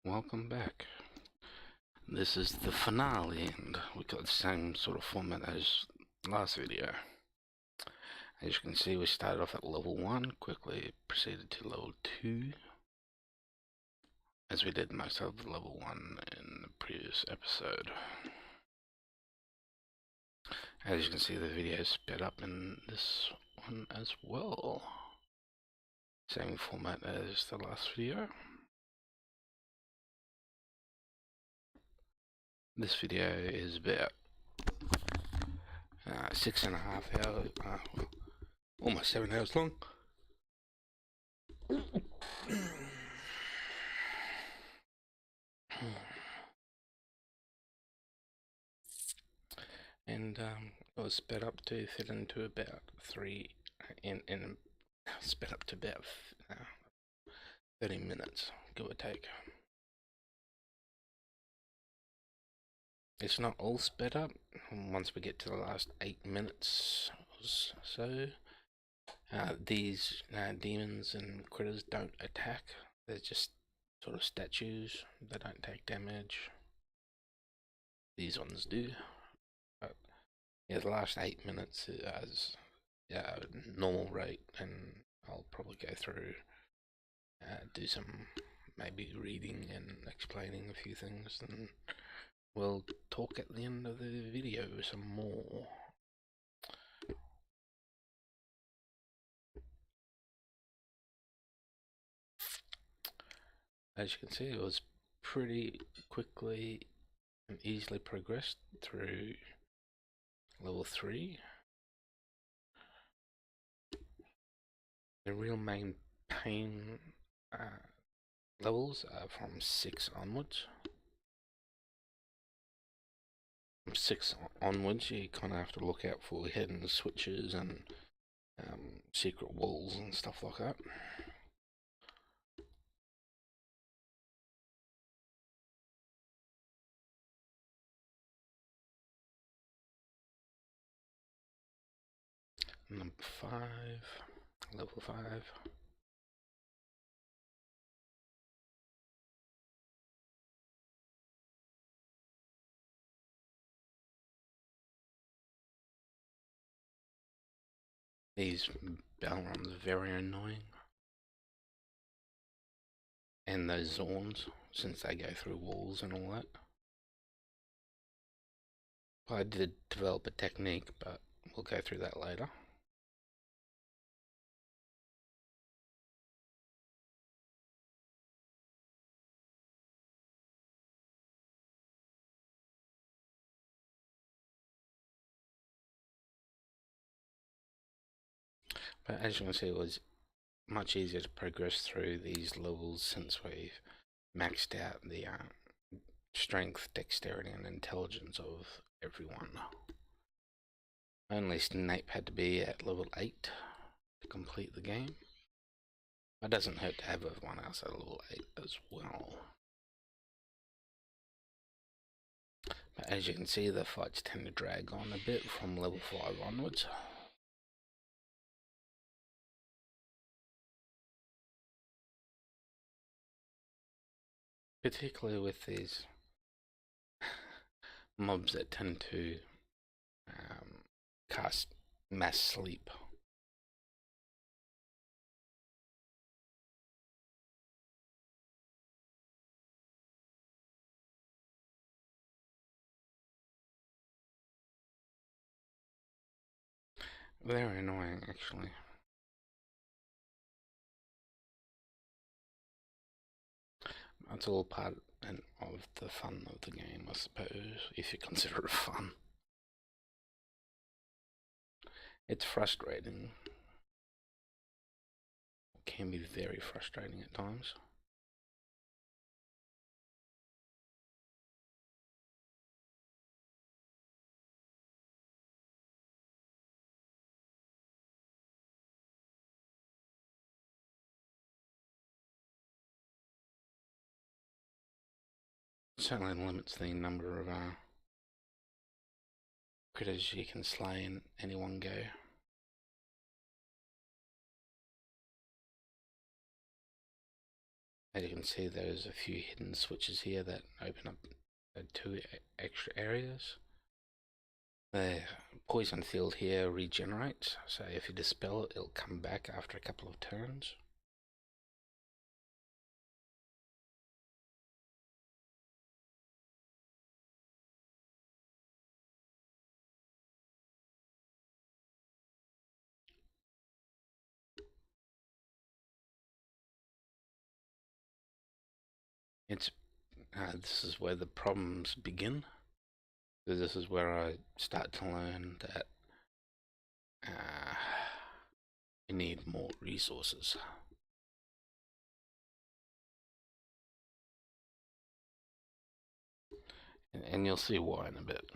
Welcome back. This is the finale, and we've got the same sort of format as last video. As you can see, we started off at level 1, quickly proceeded to level 2, as we did most of the level 1 in the previous episode. As you can see, the video is sped up in this one as well. Same format as the last video. This video is about 6.5 hours, almost 7 hours long. And it was sped up to fit into about 3 in sped up to about 30 minutes, give or take. It's not all sped up. Once we get to the last 8 minutes or so, these demons and critters don't attack. They're just sort of statues. They don't take damage. These ones do. But yeah, the last 8 minutes is normal rate, and I'll probably go through, do some maybe reading and explaining a few things, and we'll talk at the end of the video some more. As you can see, it was pretty quickly and easily progressed through level 3. The real main pain levels are from 6 onwards. From 6 onwards, you kind of have to look out for hidden switches and secret walls and stuff like that. Number 5, level 5. These Balrons are very annoying. And those Zorns, since they go through walls and all that. I did develop a technique, but we'll go through that later. But as you can see, it was much easier to progress through these levels since we've maxed out the strength, dexterity, and intelligence of everyone. Only Snape had to be at level 8 to complete the game. It doesn't hurt to have everyone else at level 8 as well. But as you can see, the fights tend to drag on a bit from level 5 onwards. Particularly with these mobs that tend to cast mass sleep. Very annoying, actually. That's all part of the fun of the game, I suppose, if you consider it fun. It's frustrating. It can be very frustrating at times. It certainly limits the number of critters you can slay in any one go. As you can see, there's a few hidden switches here that open up two extra areas. The poison field here regenerates, so if you dispel it, it'll come back after a couple of turns. This is where the problems begin. This is where I start to learn that we need more resources. And you'll see why in a bit.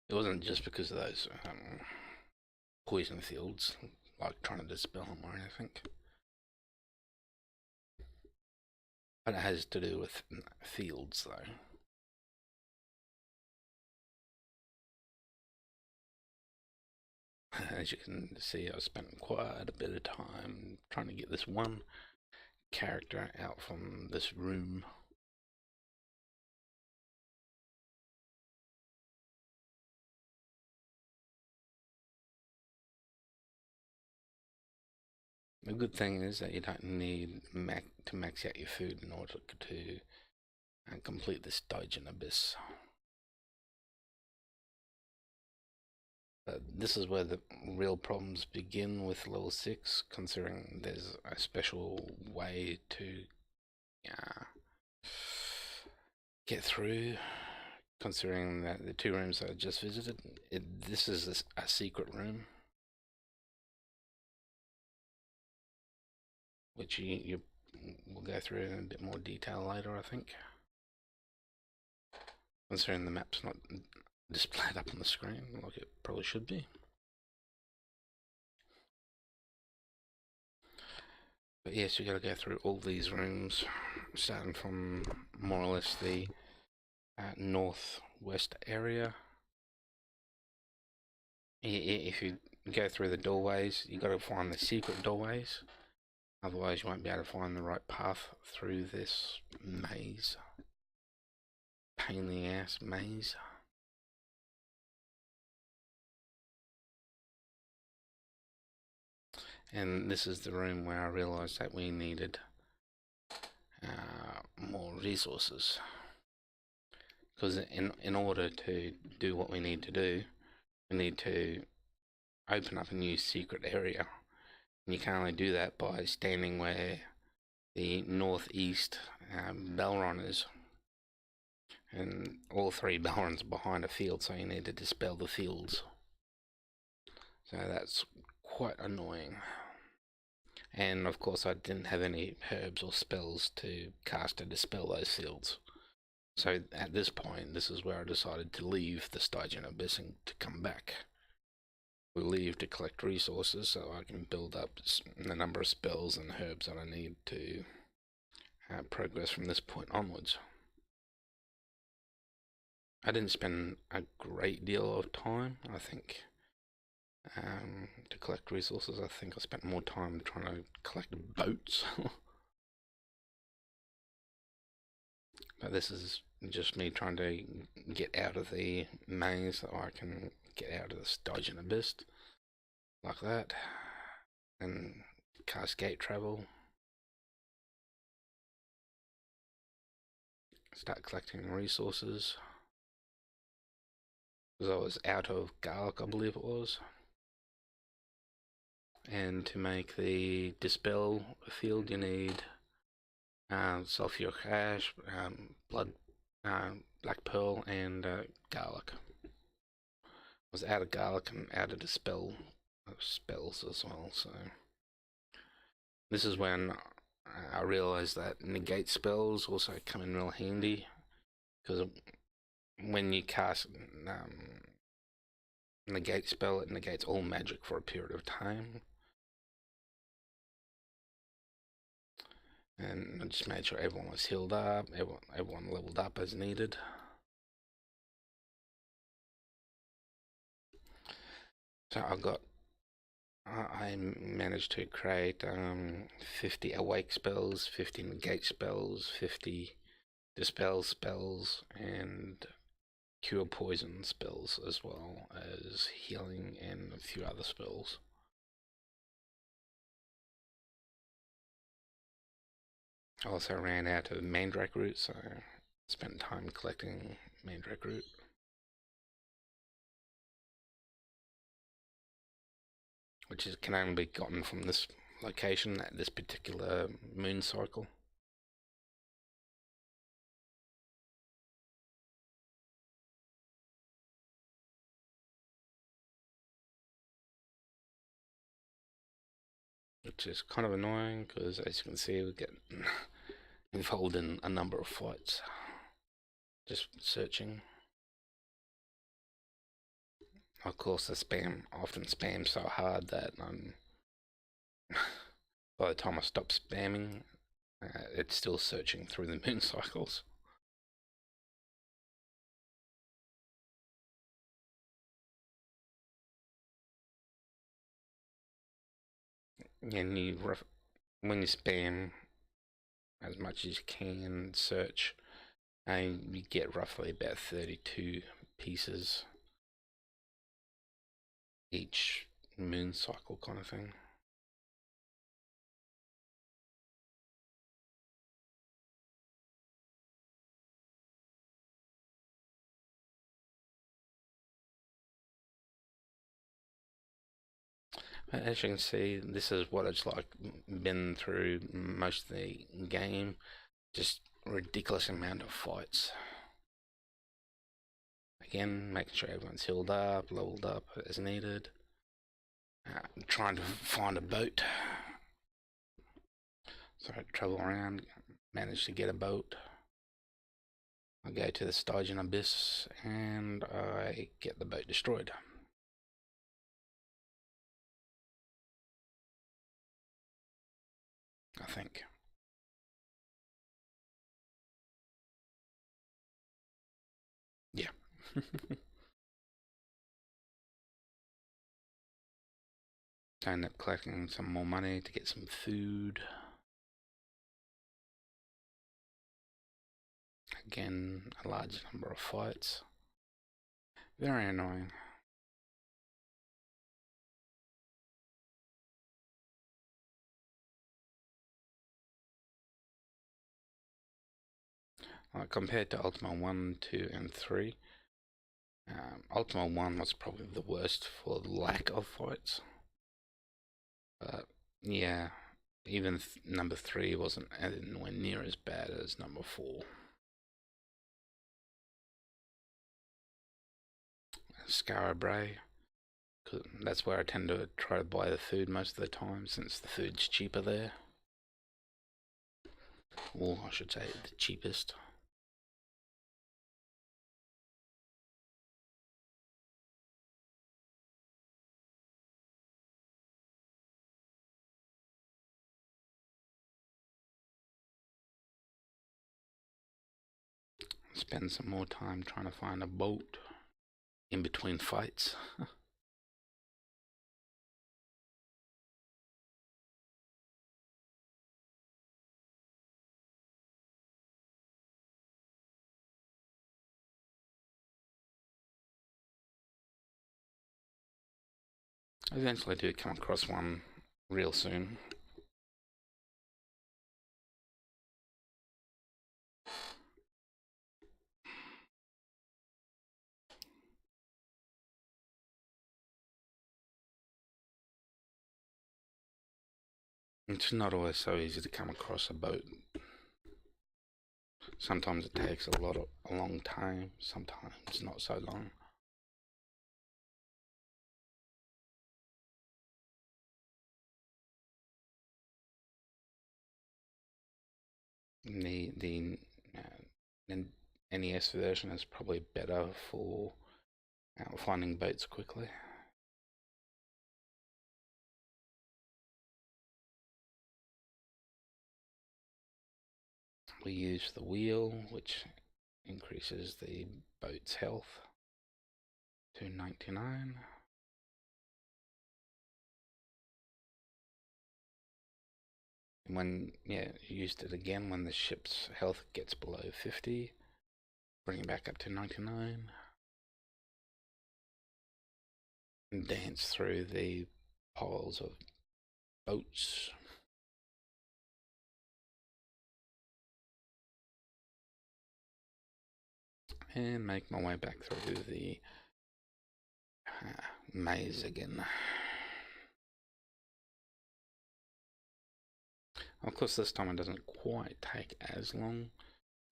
It wasn't just because of those poison fields, like trying to dispel them or anything. But it has to do with fields, though. As you can see, I spent quite a bit of time trying to get this one character out from this room. The good thing is that you don't need to max out your food in order to complete this Dungeon Abyss. But this is where the real problems begin with level 6, considering there's a special way to get through, considering that the two rooms I just visited, this is a secret room, which you will go through in a bit more detail later, I think. Considering the map's not displayed up on the screen like it probably should be. But yes, you gotta go through all these rooms, starting from more or less the northwest area. If you go through the doorways, you gotta find the secret doorways. Otherwise, you won't be able to find the right path through this maze. Pain in the ass maze. And this is the room where I realised that we needed more resources. Because in order to do what we need to do, we need to open up a new secret area. And you can only do that by standing where the northeast Belron is. And all three Belrons are behind a field, so you need to dispel the fields. So that's quite annoying. And of course I didn't have any herbs or spells to cast to dispel those fields. So at this point, this is where I decided to leave the Stygian Abyss and to come back. We leave to collect resources so I can build up the number of spells and herbs that I need to progress from this point onwards. I didn't spend a great deal of time, I think, to collect resources. I think I spent more time trying to collect boats. But this is just me trying to get out of the maze so I can get out of the Stygian Abyss. Like that. And cast gate travel. Start collecting resources. Because I was out of garlic, I believe it was. And to make the dispel field, you need sulfuric ash, blood, black pearl, and garlic. I was out of garlic and out of dispel spells as well, so this is when I realised that negate spells also come in real handy, because when you cast negate spell, it negates all magic for a period of time. and I just made sure everyone was healed up, everyone leveled up as needed. So I managed to create 50 awake spells, 50 negate spells, 50 dispel spells, and cure poison spells, as well as healing and a few other spells. I also ran out of mandrake root, so spent time collecting mandrake root, which can only be gotten from this location at this particular moon cycle. Which is kind of annoying because, as you can see, we get involved in a number of fights just searching. Of course, the spam often spams so hard that by the time I stop spamming, it's still searching through the moon cycles. And when you spam as much as you can search, and you get roughly about 32 pieces each moon cycle kind of thing. As you can see, this is what it's like been through most of the game. Just ridiculous amount of fights. Again, making sure everyone's healed up, leveled up as needed. Trying to find a boat. So I travel around, manage to get a boat. I go to the Stygian Abyss and I get the boat destroyed. I think. Yeah. I end up collecting some more money to get some food. Again, a large number of fights. Very annoying. Compared to Ultima 1, 2, and 3, Ultima 1 was probably the worst for the lack of fights. But yeah, even number 3 wasn't anywhere near as bad as number 4. Skara Brae, that's where I tend to try to buy the food most of the time, since the food's cheaper there. Or I should say, the cheapest. Spend some more time trying to find a boat in between fights. I eventually do come across one real soon. It's not always so easy to come across a boat. Sometimes it takes a long time, sometimes not so long. The NES version is probably better for finding boats quickly. we use the wheel, which increases the boat's health to 99. And when, yeah, used it again when the ship's health gets below 50, bring it back up to 99. And dance through the piles of boats. And make my way back through the maze again. Of course, this time it doesn't quite take as long,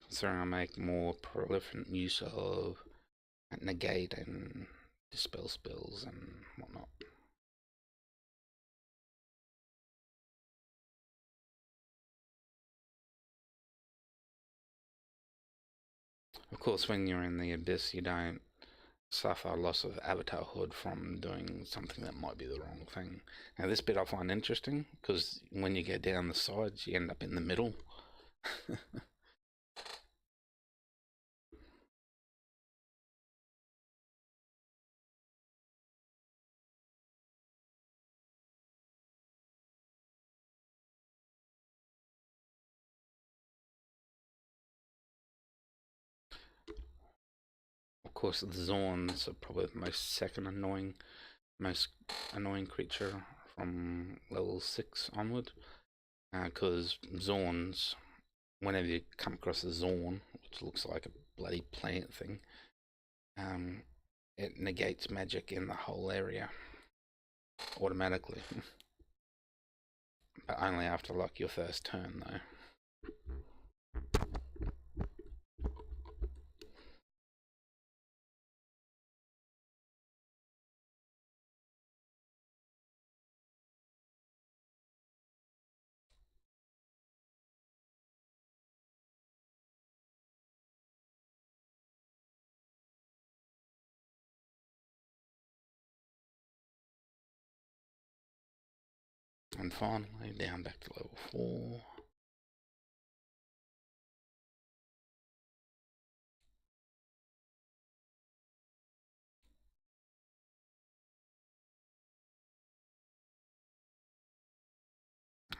considering I make more prolific use of negate and dispel spells and whatnot. Of course, when you're in the abyss, you don't suffer loss of avatarhood from doing something that might be the wrong thing. Now, this bit I find interesting because when you go down the sides, you end up in the middle. Of course, the Zorns are probably the most annoying creature from level 6 onward. Because Zorns, whenever you come across a Zorn, which looks like a bloody plant thing, it negates magic in the whole area automatically. But only after like your first turn, though. And finally, down back to level 4.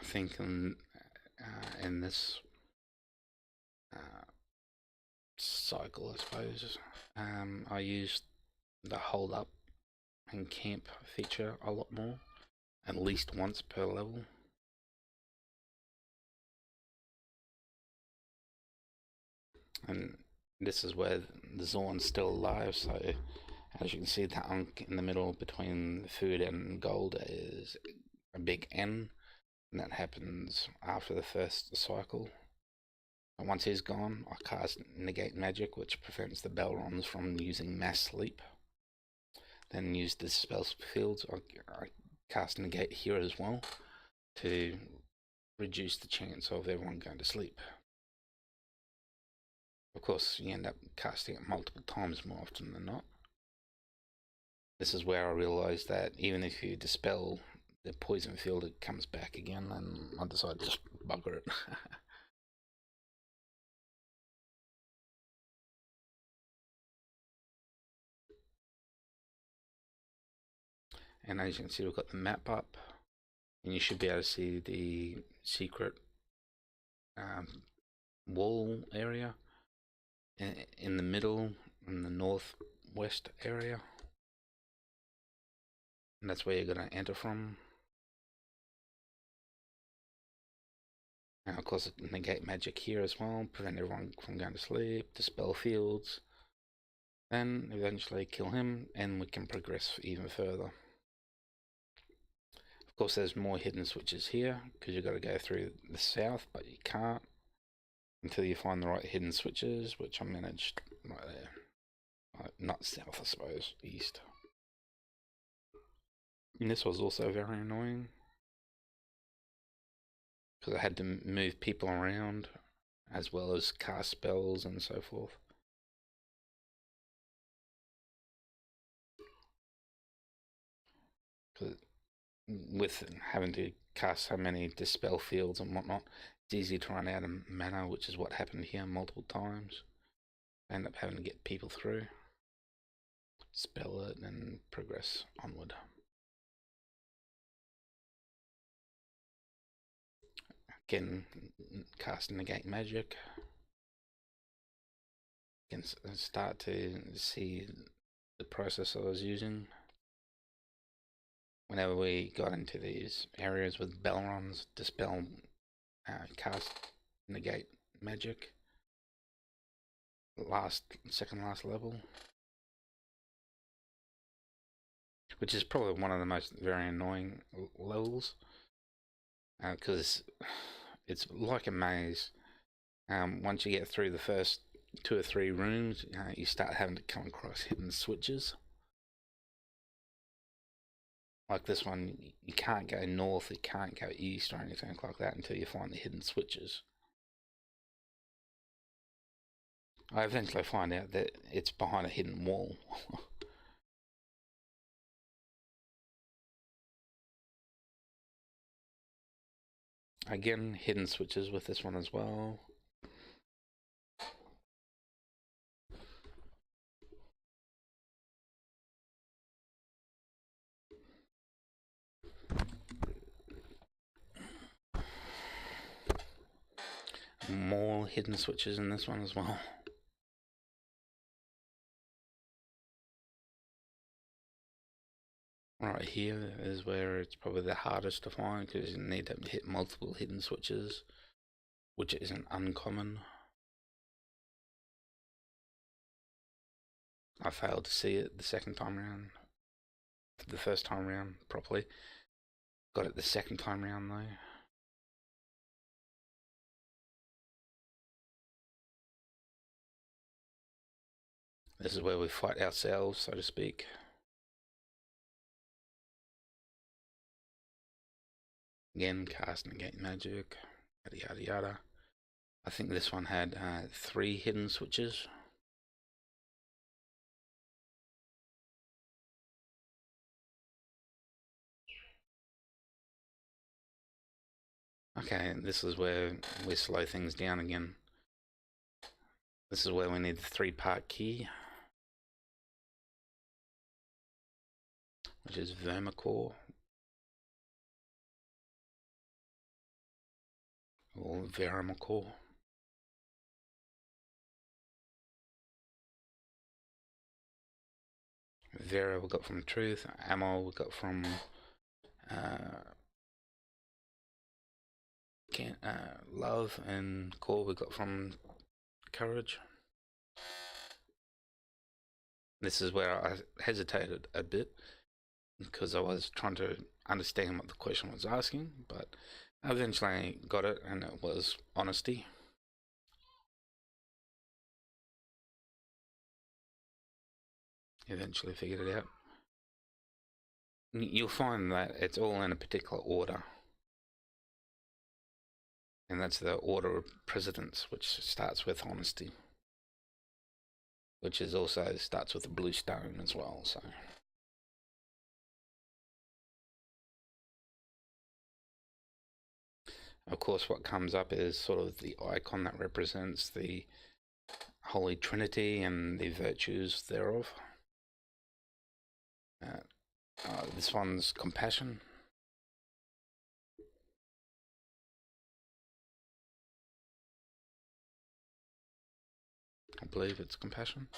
I think in this cycle, I suppose, I used the hold up and camp feature a lot more, at least once per level. And this is where the Zorn's still alive, so as you can see, the unk in the middle between food and gold is a big N, and that happens after the first cycle. And once he's gone, I cast Negate Magic, which prevents the Balrons from using Mass Sleep. Then use the spell fields. I cast Negate here as well to reduce the chance of everyone going to sleep. Of course, you end up casting it multiple times more often than not. This is where I realised that even if you dispel the poison field, it comes back again, and I decided to just bugger it. And as you can see, we've got the map up, and you should be able to see the secret wall area in the middle, in the northwest area, and that's where you're going to enter from. And of course, negate magic here as well, prevent everyone from going to sleep, dispel fields, then eventually kill him, and we can progress even further. Of course, there's more hidden switches here because you've got to go through the south, but you can't until you find the right hidden switches, which I managed right there. Not south, I suppose, east. And this was also very annoying because I had to move people around as well as cast spells and so forth. With having to cast so many dispel fields and whatnot, It's easy to run out of mana, which is what happened here multiple times. I end up having to get people through, spell it, and progress onward. Again, cast negate magic. Can start to see the process I was using. Whenever we got into these areas with Belrons, dispel, cast, negate magic. Second last level. Which is probably one of the most very annoying levels. Because it's like a maze. Once you get through the first 2 or 3 rooms, you start having to come across hidden switches. Like this one, you can't go north, you can't go east or anything like that until you find the hidden switches. I eventually find out that it's behind a hidden wall. Again, hidden switches with this one as well. More hidden switches in this one as well. Right here is where it's probably the hardest to find because you need to hit multiple hidden switches, which isn't uncommon. I failed to see it the second time around. The first time around properly. Got it the second time around though. This is where we fight ourselves, so to speak. Again, cast negate magic, yada yada yada. I think this one had 3 hidden switches. Okay, this is where we slow things down again. This is where we need the 3-part key, which is Vermicore, or Vermicore. Vera we got from Truth, Ammo we got from Love, and Core we got from Courage. This is where I hesitated a bit because I was trying to understand what the question was asking, but I eventually got it, and it was honesty. Eventually figured it out. You'll find that it's all in a particular order, and that's the order of precedence, which starts with honesty, which is also starts with a blue stone as well. So of course what comes up is sort of the icon that represents the Holy Trinity and the virtues thereof. This one's compassion. I believe it's compassion.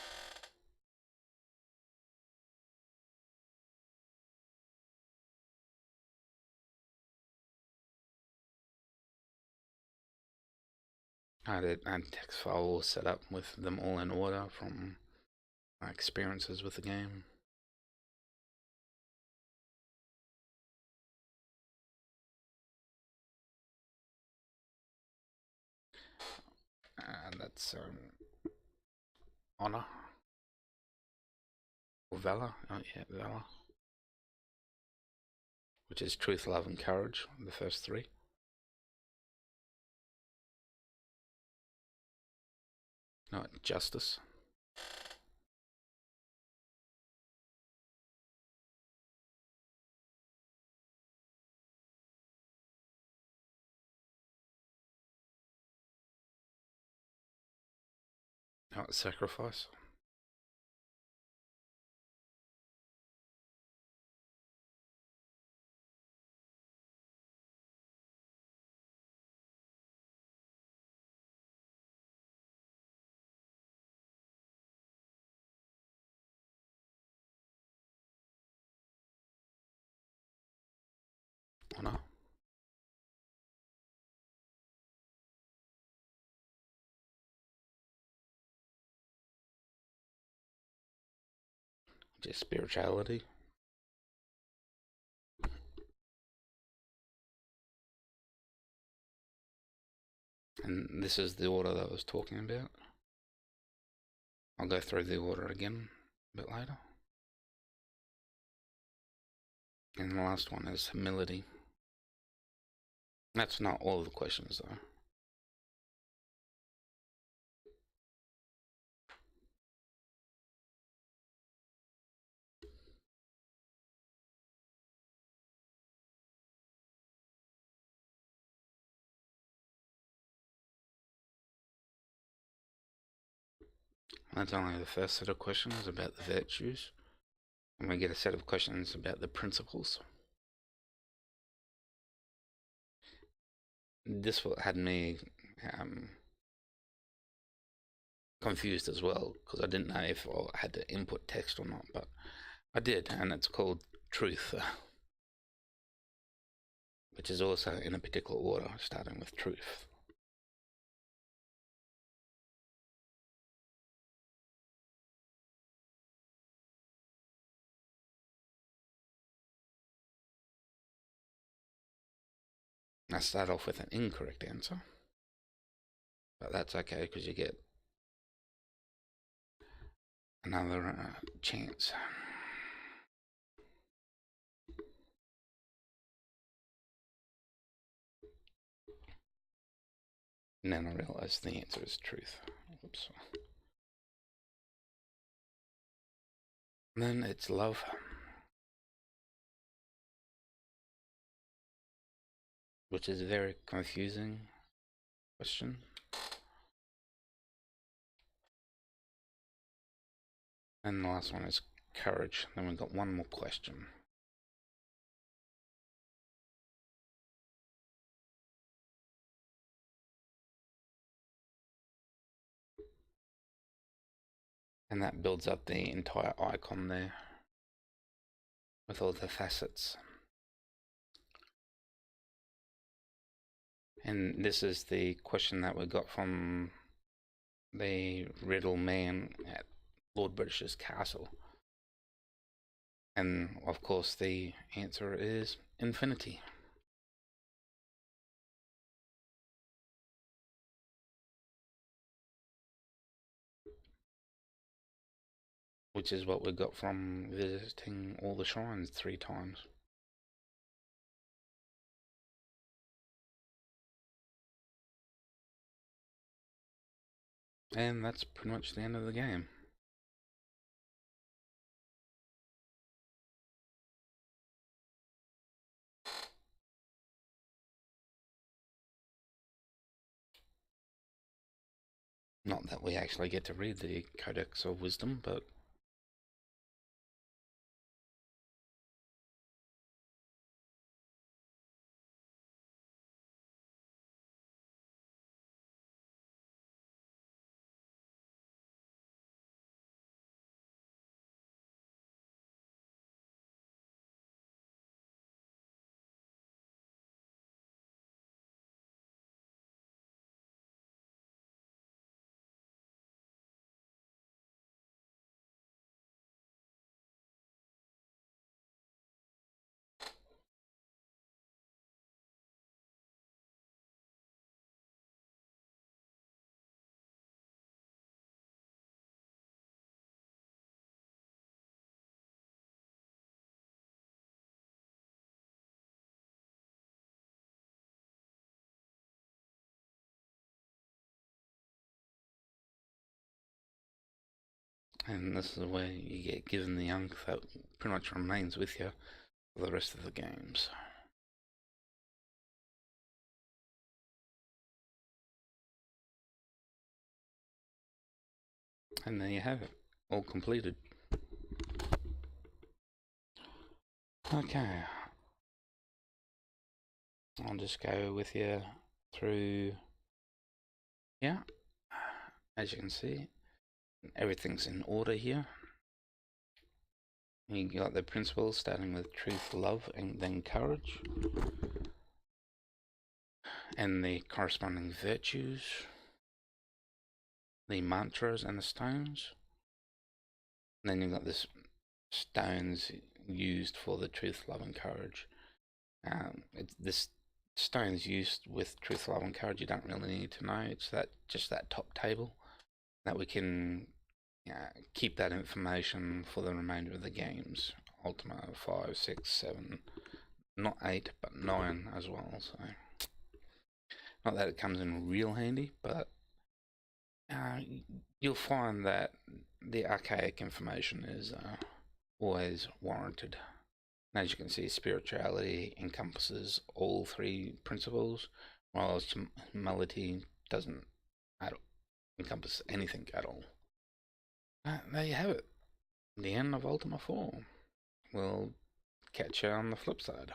I had a text file set up with them all in order from my experiences with the game. And that's honor. Or valor. Oh yeah, valor. Which is truth, love, and courage, the first 3. No, justice. Oh, sacrifice. Honor. Just spirituality. And this is the order that I was talking about. I'll go through the order again a bit later. And the last one is humility. That's not all of the questions though. That's only the first set of questions about the virtues. And we get a set of questions about the principles. This had me confused as well, because I didn't know if I had to input text or not, but I did, and it's called truth, which is also in a particular order, starting with truth. I start off with an incorrect answer, but that's okay because you get another chance. And then I realized the answer is truth. Oops. And then it's love, which is a very confusing question. And the last one is courage. Then we've got one more question. And that builds up the entire icon there with all the facets. And this is the question that we got from the riddle man at Lord British's castle. And of course the answer is infinity. Which is what we got from visiting all the shrines 3 times. And that's pretty much the end of the game. Not that we actually get to read the Codex of Wisdom, but and this is where you get given the unk that pretty much remains with you for the rest of the games. And there you have it, all completed. Okay, I'll just go with you through. Yeah, as you can see, everything's in order here. You got the principles starting with truth, love, and then courage, and the corresponding virtues, the mantras and the stones. And then you've got this stones used for the truth, love, and courage. This stones used with truth, love, and courage. You don't really need to know. It's just that top table that we can keep that information for the remainder of the games. Ultima 5, 6, 7, not 8, but 9 as well. So, not that it comes in real handy, but you'll find that the archaic information is always warranted. And as you can see, spirituality encompasses all three principles, whilst humility doesn't encompass anything at all. There you have it. The end of Ultima 4. We'll catch you on the flip side.